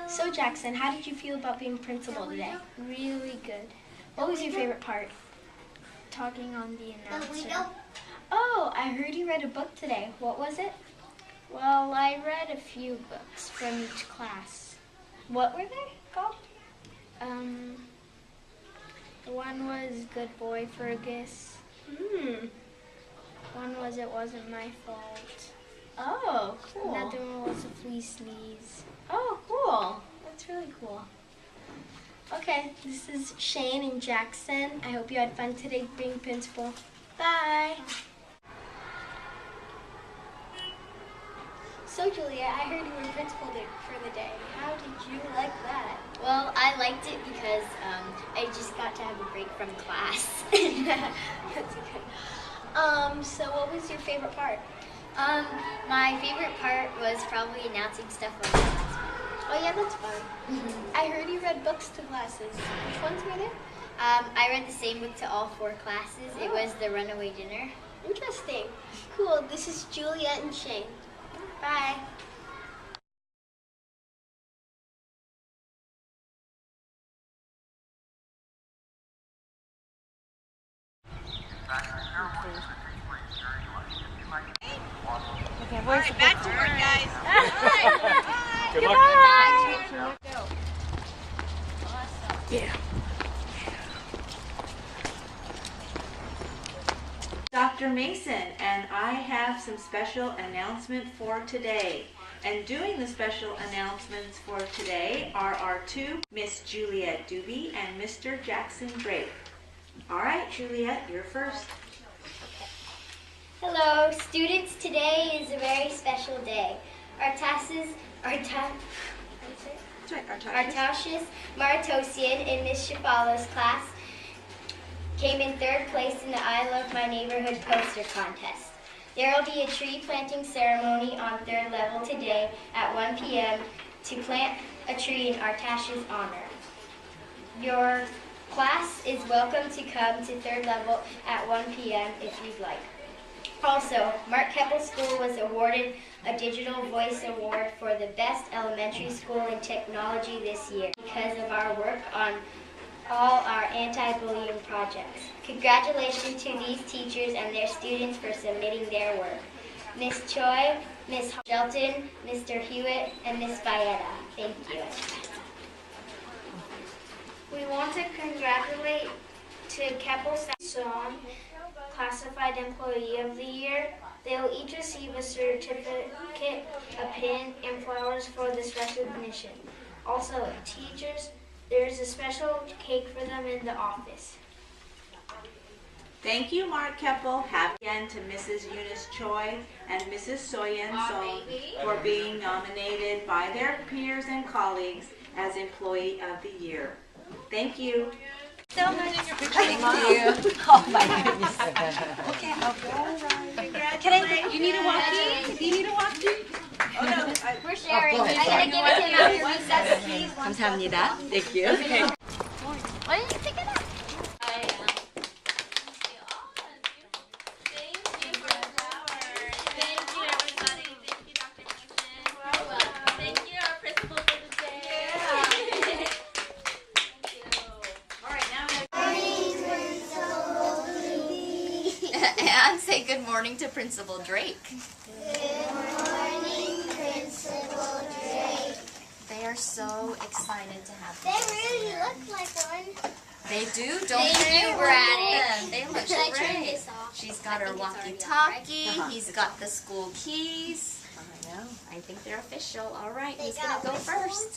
So Jackson, how did you feel about being principal today? Really good. What was your favorite part? Talking on the announcer. Oh, I heard you read a book today. What was it? Well, I read a few books from each class. What were they called? One was Good Boy Fergus. One was It Wasn't My Fault. Oh, cool. Another one was A Flea Sneeze. Oh, cool. That's really cool. Okay, this is Shane and Jackson. I hope you had fun today being principal. Bye. So Juliet, I heard you were principal for the day. How did you like that? Well, I liked it because I just got to have a break from class. That's okay. So what was your favorite part? My favorite part was probably announcing stuff on the announcement. Oh yeah, that's fun. I heard you read books to classes. Which ones were there? I read the same book to all 4 classes. It was The Runaway Dinner. Interesting. Cool. This is Juliet and Shane. Bye. Okay, all right, back to work, guys. Good luck. Go. Yeah. Dr. Mason, and I have some special announcement for today. And doing the special announcements for today are our 2, Miss Juliet Doobie and Mr. Jackson Drake. All right, Juliet, you're first. Hello, students. Today is a very special day. Artashis Martosian in Miss Shafala's class came in 3rd place in the I Love My Neighborhood poster contest. There will be a tree planting ceremony on 3rd level today at 1 p.m. to plant a tree in Artash's honor. Your class is welcome to come to 3rd level at 1 p.m. if you'd like. Also, Mark Keppel School was awarded a Digital Voice Award for the best elementary school in technology this year because of our work on all our anti-bullying projects. Congratulations to these teachers and their students for submitting their work. Ms. Choi, Ms. Shelton, Mr. Hewitt, and Ms. Valletta. Thank you. We want to congratulate to Keppel Song, Classified Employee of the Year. They will each receive a certificate, a pin, and flowers for this recognition. Also, teachers, there is a special cake for them in the office. Thank you, Mark Keppel. Again to Mrs. Eunice Choi and Mrs. Soyen Song for being nominated by their peers and colleagues as Employee of the Year. Thank you. So much. Thank you. Oh my goodness. Okay, I'll go. Can I? You need a walkie? Do you need a walkie? Oh no, We're sharing. I'm going to give it to him after recess. 감사합니다. Thank you. Okay. Why didn't you pick it up? And say good morning to Principal Drake. Good morning, Principal Drake. They are so excited to have They you. really look like one. They do, don't they? Thank you, Braddock. They look Should I turn great. this off? She's got her I think it's already walkie-talkie. on, right? He's got the school keys. I know. I think they're official. All right, They who's going to got go whistles. first?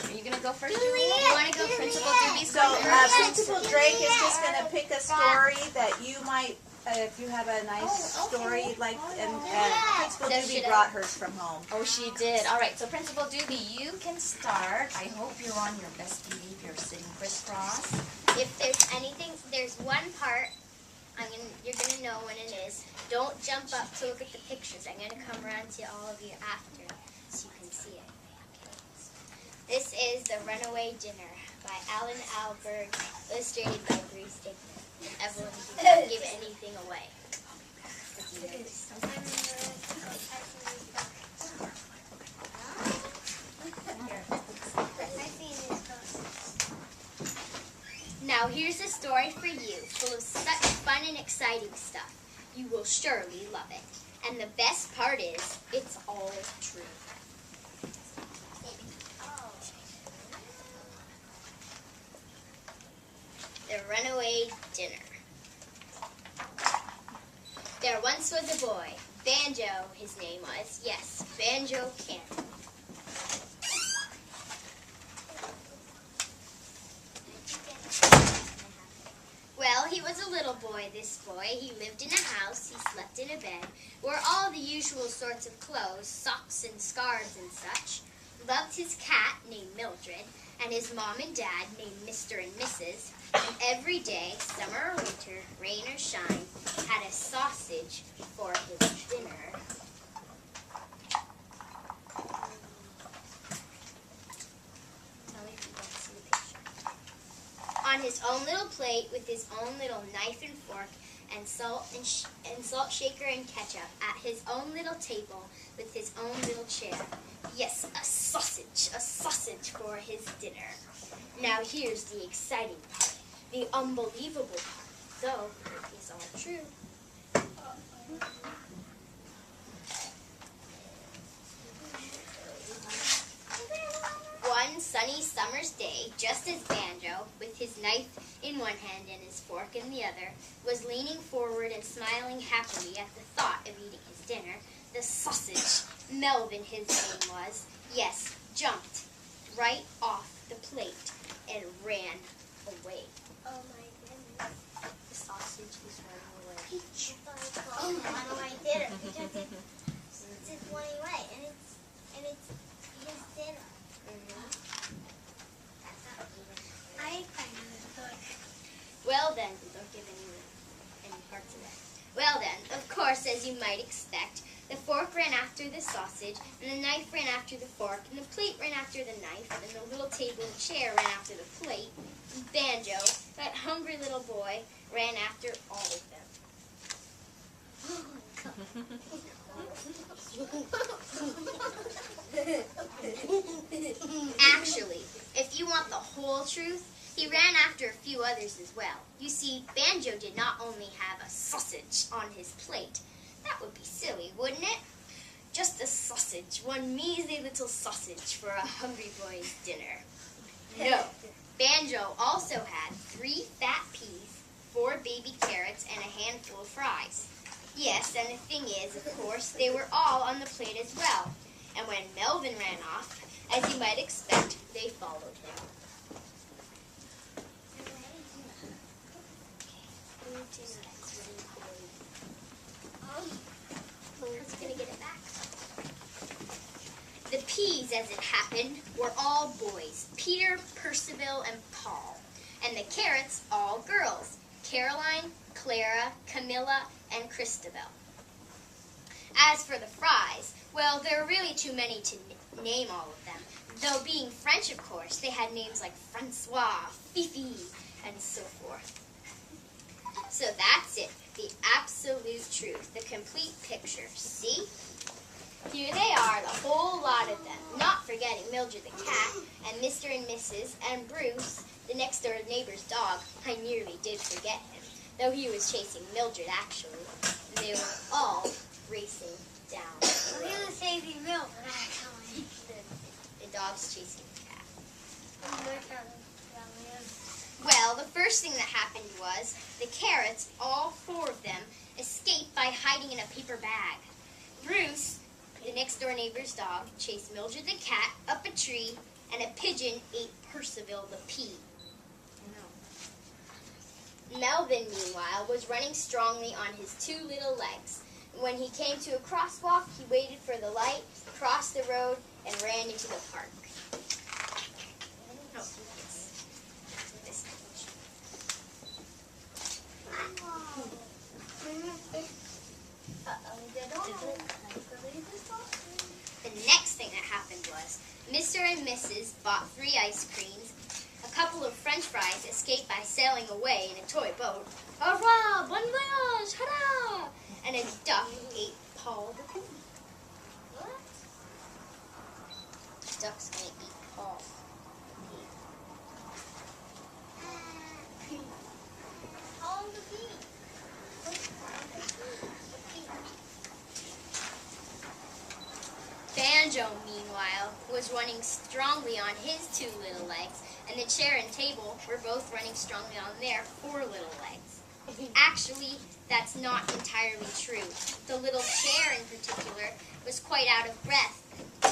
Are you going to go first, Juliet, Juliet? You want to go Principal Doobie's So going first? Principal Drake is just going to pick a story that you might, if you have a nice story you'd like, and Principal So Doobie should I- brought hers from home. Oh, she did. All right, so Principal Doobie, you can start. I hope you're on your best behavior, sitting crisscross. If there's anything, there's one part, you're gonna know when it is. Don't jump up to look at the pictures. I'm gonna come around to all of you after, so you can see it. This is The Runaway Dinner by Alan Alberg, illustrated by Bruce Dickman. Evelyn did not give anything away. Here. story for you, full of such fun and exciting stuff. You will surely love it. And the best part is, it's all true. The Runaway Dinner. There once was a boy, Banjo his name was, yes, Banjo Canton. Well, he was a little boy, this boy. He lived in a house, he slept in a bed, wore all the usual sorts of clothes, socks and scarves and such, loved his cat, named Mildred, and his mom and dad, named Mr. and Mrs., and every day, summer or winter, rain or shine, had a sausage for his dinner. Tell me if you can see the picture. On his own little plate, with his own little knife and fork, and salt shaker and ketchup, at his own little table, with his own little chair. Yes, a sausage for his dinner. Now here's the exciting part, the unbelievable part, though it is all true. One sunny summer's day, just as Banjo, with his knife in one hand and his fork in the other, was leaning forward and smiling happily at the thought of eating his dinner, the sausage, Melvin his name was, yes, jumped right off the plate and ran away. Oh my goodness. The sausage is running away. Peach. Oh, runaway dinner because it's just running away and it's his dinner. That's not even. I find this book. Well then, don't give any parts of that. Well then, of course, as you might expect, the fork ran after the sausage, and the knife ran after the fork, and the plate ran after the knife, and the little table and chair ran after the plate. And Banjo, that hungry little boy, ran after all of them. Actually, if you want the whole truth, he ran after a few others as well. You see, Banjo did not only have a sausage on his plate. That would be silly, wouldn't it? Just a sausage, one measly little sausage for a hungry boy's dinner. No, Banjo also had 3 fat peas, 4 baby carrots, and a handful of fries. Yes, and the thing is, of course, they were all on the plate as well. And when Melvin ran off, as you might expect, they followed him. Who's going to get it back? The peas, as it happened, were all boys, Peter, Percival, and Paul. And the carrots, all girls, Caroline, Clara, Camilla, and Christabel. As for the fries, well, there are really too many to name all of them. Though being French, of course, they had names like Francois, Fifi, and so forth. So that's it, the absolute truth, the complete picture. See? Here they are, the whole lot of them, not forgetting Mildred the cat, and Mr. and Mrs., and Bruce, the next-door neighbor's dog. I nearly did forget him, though he was chasing Mildred, actually. And they were all racing down the road. We're saving Mildred, actually. The dog's chasing the cat. Oh, Well, the first thing that happened was the carrots, all 4 of them, escaped by hiding in a paper bag. Bruce, the next-door neighbor's dog, chased Mildred the cat up a tree, and a pigeon ate Percival the pea. Melvin, meanwhile, was running strongly on his 2 little legs. When he came to a crosswalk, he waited for the light, crossed the road, and ran into the park. The next thing that happened was Mr. and Mrs. bought 3 ice creams, a couple of French fries escaped by sailing away in a toy boat, hurrah, bon voyage, hurrah, and a duck ate Paul the pig. What? The duck's going to eat Paul the pig. Banjo, meanwhile, was running strongly on his 2 little legs, and the chair and table were both running strongly on their 4 little legs. Actually, that's not entirely true. The little chair in particular was quite out of breath.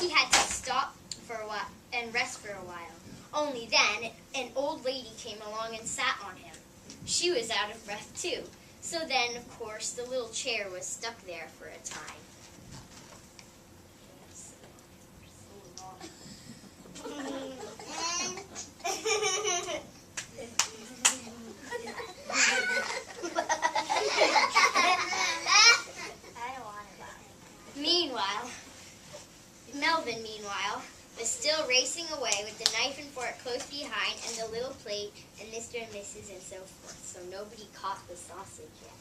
He had to stop for a while and rest for a while. Only then, an old lady came along and sat on him. She was out of breath too. So then, of course, the little chair was stuck there for a time. Melvin, meanwhile, was still racing away with the knife and fork close behind and the little plate and Mr. and Mrs. and so forth, so nobody caught the sausage yet.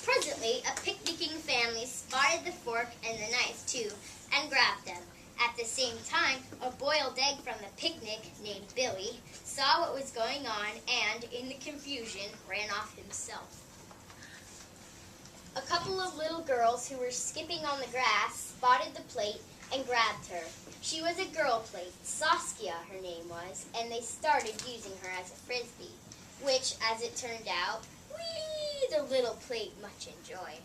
Presently, a picnicking family spotted the fork and the knife, too, and grabbed them. At the same time, a boiled egg from the picnic, named Billy, saw what was going on and, in the confusion, ran off himself. A couple of little girls who were skipping on the grass spotted the plate and grabbed her. She was a girl plate, Saskia her name was, and they started using her as a frisbee, which, as it turned out, the little plate much enjoyed.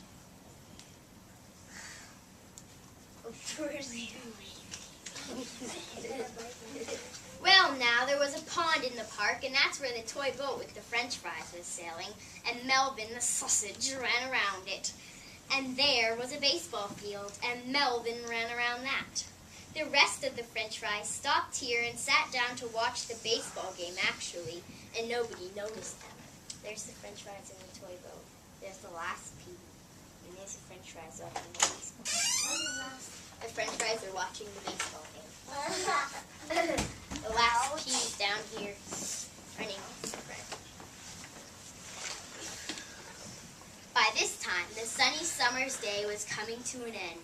Well, now, there was a pond in the park, and that's where the toy boat with the French fries was sailing, and Melvin, the sausage, ran around it. And there was a baseball field, and Melvin ran around that. The rest of the French fries stopped here and sat down to watch the baseball game, actually, and nobody noticed them. There's the French fries in the toy boat. There's the last pea, and there's the French fries up in the baseball. The French fries are watching the baseball game. The last peas down here running. By this time, the sunny summer's day was coming to an end,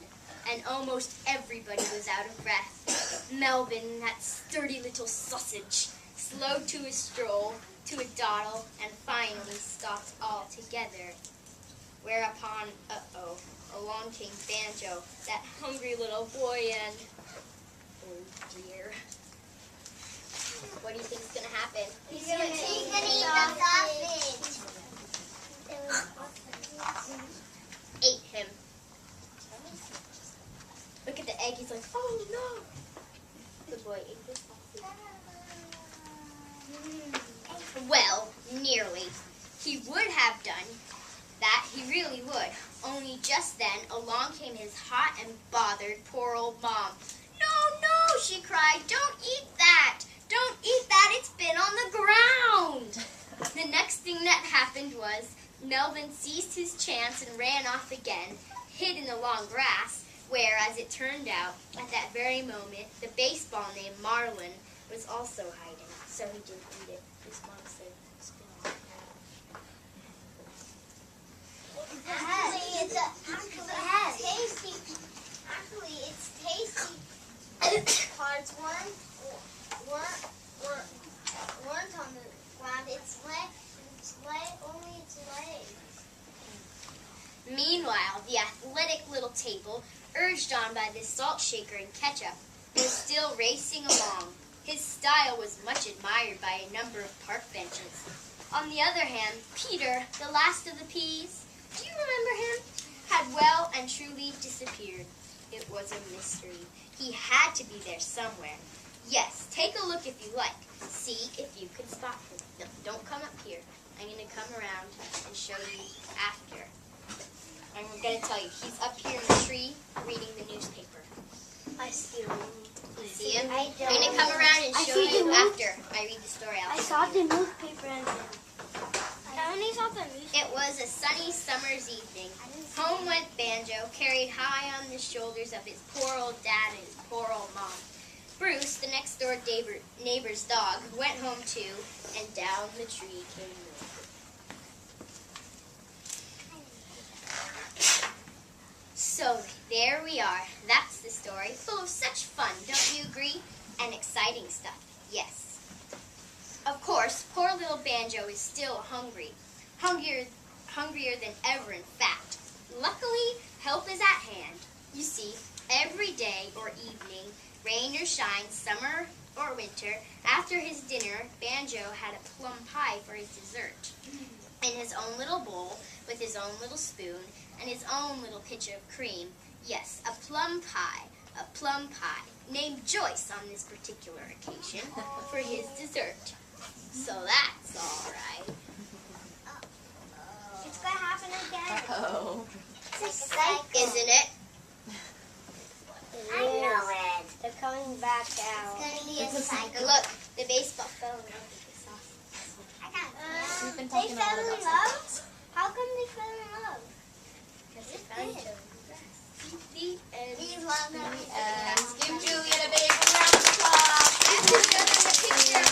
and almost everybody was out of breath. Melvin, that sturdy little sausage, slowed to a stroll, to a dawdle, and finally stopped altogether. Whereupon, along came Banjo, that hungry little boy, and oh dear. What do you think's gonna happen? He's gonna eat the sausage. Ate him. Look at the egg, he's like, oh no! The boy ate the sausage. Well, nearly. He would have done that, he really would. Only just then, along came his hot and bothered poor old mom. No, no, she cried, don't eat that! Don't eat that, it's been on the ground! The next thing that happened was, Melvin seized his chance and ran off again, hid in the long grass, where, as it turned out, at that very moment, the baseball named Marlin was also hiding, so he didn't eat it. His mom said, it's been on the ground. Actually, it's tasty. Parts weren't on the ground. It's only its legs. Meanwhile, the athletic little table, urged on by the salt shaker and ketchup, was still racing along. His style was much admired by a number of park benches. On the other hand, Peter, the last of the peas, do you remember him? Had well and truly disappeared. It was a mystery. He had to be there somewhere. Yes, take a look if you like. See if you can spot him. No, don't come up here. I'm going to come around and show you after. I'm going to tell you, he's up here in the tree reading the newspaper. I see him. You see him? I I'm going to come around and show you after I read the story out. I saw the newspaper and I only saw the newspaper. It was a sunny summer's evening. Home went Banjo, carried high on the shoulders of his poor old dad and his poor old mom. Bruce, the next door neighbor's dog, went home too, and down the tree came Milk. So there we are. That's the story. Full of such fun, don't you agree? And exciting stuff, yes. Of course, poor little Banjo is still hungry. hungrier than ever, in fact. Luckily, help is at hand. You see, every day or evening, rain or shine, summer or winter, after his dinner, Banjo had a plum pie for his dessert. In his own little bowl, with his own little spoon, and his own little pitcher of cream. Yes, a plum pie, named Joyce on this particular occasion, for his dessert. So that's all right. It's gonna happen again. Uh-oh. It's a cycle. Isn't it? I know it. They're coming back out. It's gonna be a cycle. Look, the baseball fell in love with the sauce. I got it. We've been They talking a fell lot in about love? How come they fell in love? Because they found each other. These love Let's give Juliet a big round of applause. Let's show them the picture of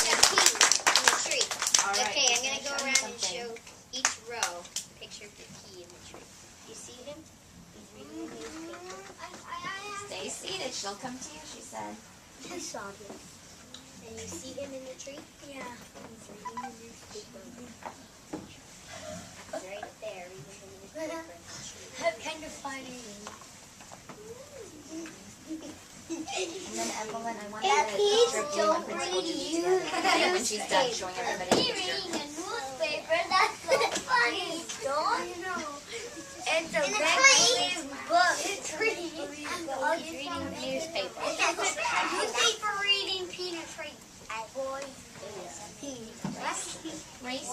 the pea in the tree. All right, Okay, I'm going to he's go gonna around show and me show each row a picture of the pea in the tree. You see him? He's reading the newspaper. Stay seated. She'll come to you, she said. I saw him. And you see him in the tree? Yeah. He's reading the newspaper. He's right there reading the newspaper in the tree. I'm kind of funny. And then Evelyn, I want to And get a please picture of you don't and Principal read Judy you together. When she's done showing everybody He's the picture. reading a newspaper. That's so funny. Don't know. It's a In a big tree. book. It's reading. He's reading the newspaper. Newspaper reading peanut tree. Boys. Grace,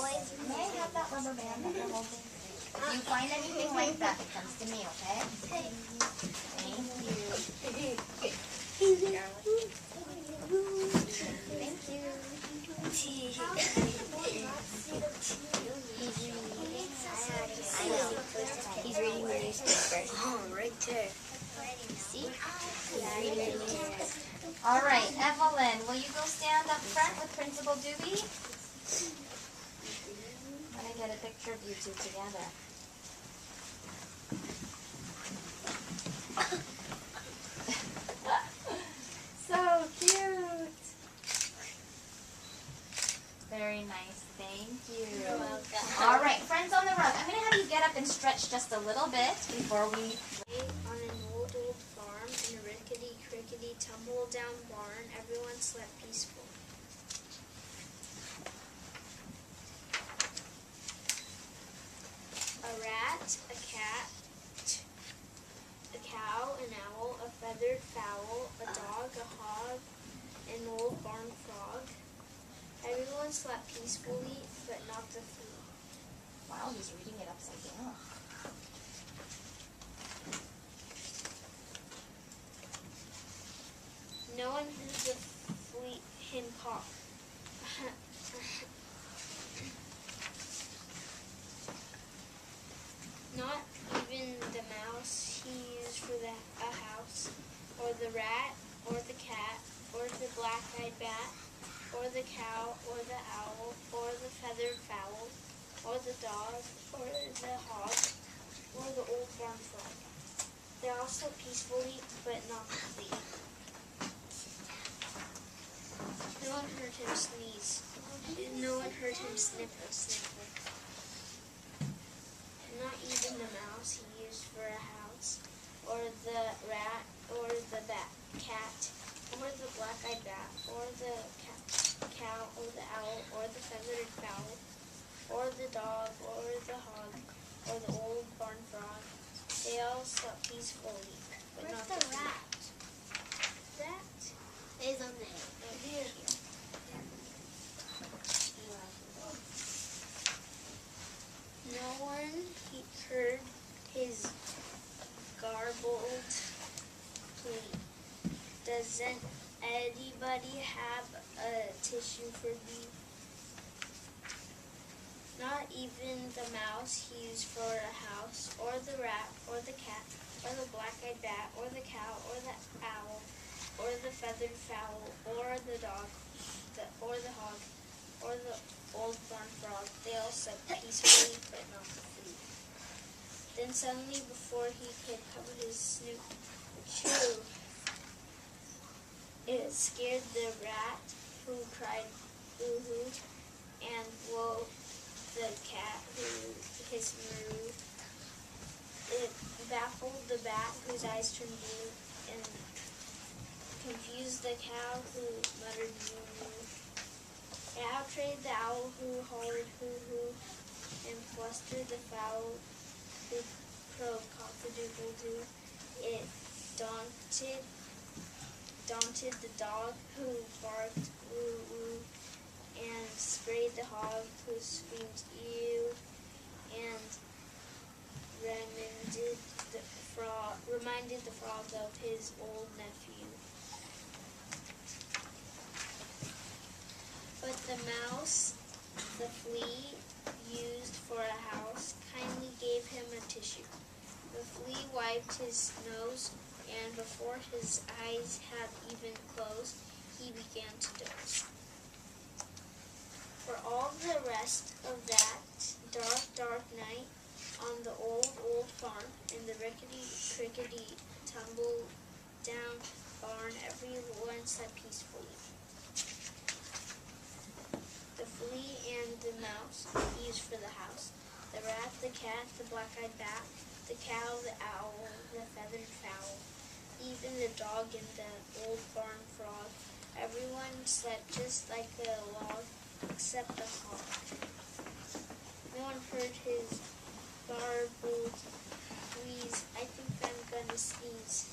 may I have that rubber band that you're holding? If you find anything like that, it comes to me, okay? Thank you. He's reading the newspaper. Oh, right there. See? He's reading the newspaper. All right, Evelyn, will you go stand up front with Principal Doobie? I'm going to get a picture of you two together. So cute. Very nice, thank you. You're welcome. All right, friends on the rug, I'm going to have you get up and stretch just a little bit before we... On an old farm in a rickety-crickety tumble-down barn, everyone slept peaceful. A rat, a cat, a cow, an owl, a feathered fowl, a dog, a hog, an old barn frog. Everyone slept peacefully, but not the food. Wow, he's reading it upside down. No one heard the fleet hen cough. Not even the mouse he used for a house, or the rat, or the cat, or the black-eyed bat, or the cow, or the owl, or the feathered fowl, or the dog, or the hog, or the old barn frog. They all slept peacefully, but not the fleet. No one heard him sneeze. No one heard him sniffle, sniffle. Not even the mouse he used for a house, or the rat, or the cat, or the black-eyed bat, or the cow, or the owl, or the feathered fowl, or the dog, or the hog, or the old barn frog. They all slept peacefully, but not the rat? Rat Is on the hill. here. No one heard his garbled plea. Doesn't anybody have a tissue for me? Not even the mouse he used for a house, or the rat, or the cat, or the black-eyed bat, or the cow, or the owl, or the feathered fowl, or the dog, or the hog, or the old barn frog. They all slept peacefully, but not the food. Then suddenly, before he could cover his snoot chew, it scared the rat, who cried boo-hoo, and woke the cat, who his eyes maroon. It baffled the bat, whose eyes turned blue, and confused the cow, who muttered moo moo. It outraged the owl, who hollered hoo hoo, and flustered the fowl, who crowed cock-a-doodle-doo. It daunted the dog, who barked woo woo, and sprayed the hog, who screamed ew, and reminded the frog of his old nephew. But the mouse, the flea used for a house, kindly gave him a tissue. The flea wiped his nose, and before his eyes had even closed, he began to doze. For all the rest of that dark, dark night, on the old, old farm, in the rickety, tumble down barn, everyone slept peacefully. The flea and the mouse used for the house, the rat, the cat, the black-eyed bat, the cow, the owl, the feathered fowl, even the dog and the old barn frog. Everyone slept just like a log, except the hog. No one heard his garbled wheeze. I think I'm gonna sneeze.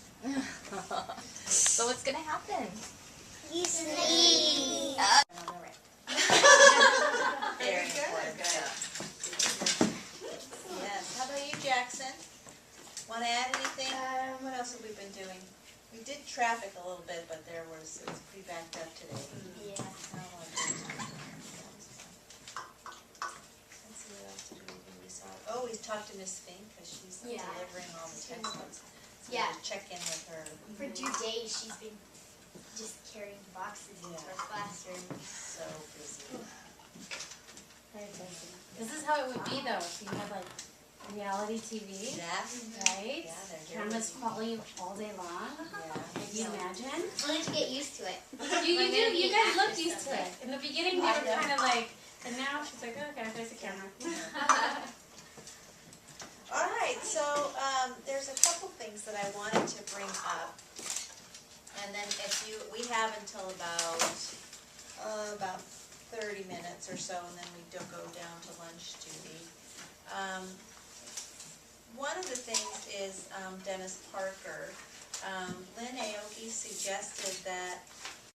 So what's gonna happen? You sneeze! Very important. Yes. How about you, Jackson? Want to add anything? What else have we been doing? We did traffic a little bit, but it was pretty backed up today. Yeah. Let's see what else did we saw. Oh, we talked to Miss Fink because she's delivering all the textbooks. So Yeah. we'll check in with her. For 2 days, she's been just carrying boxes into her classroom. So busy. This is how it would be though, if you had like reality TV, Yeah. right? Yeah, they're very Cameras busy. following you all day long. Yeah. Can you imagine? I'll need to get used to it. You guys looked used to it. In the beginning, they were kind of like, and now she's like, okay, there's a camera. All right, so there's a couple things that I wanted to bring up, and then we have until about 30 minutes or so, and then we do go down to lunch duty. One of the things is Dennis Parker. Lynn Aoki suggested that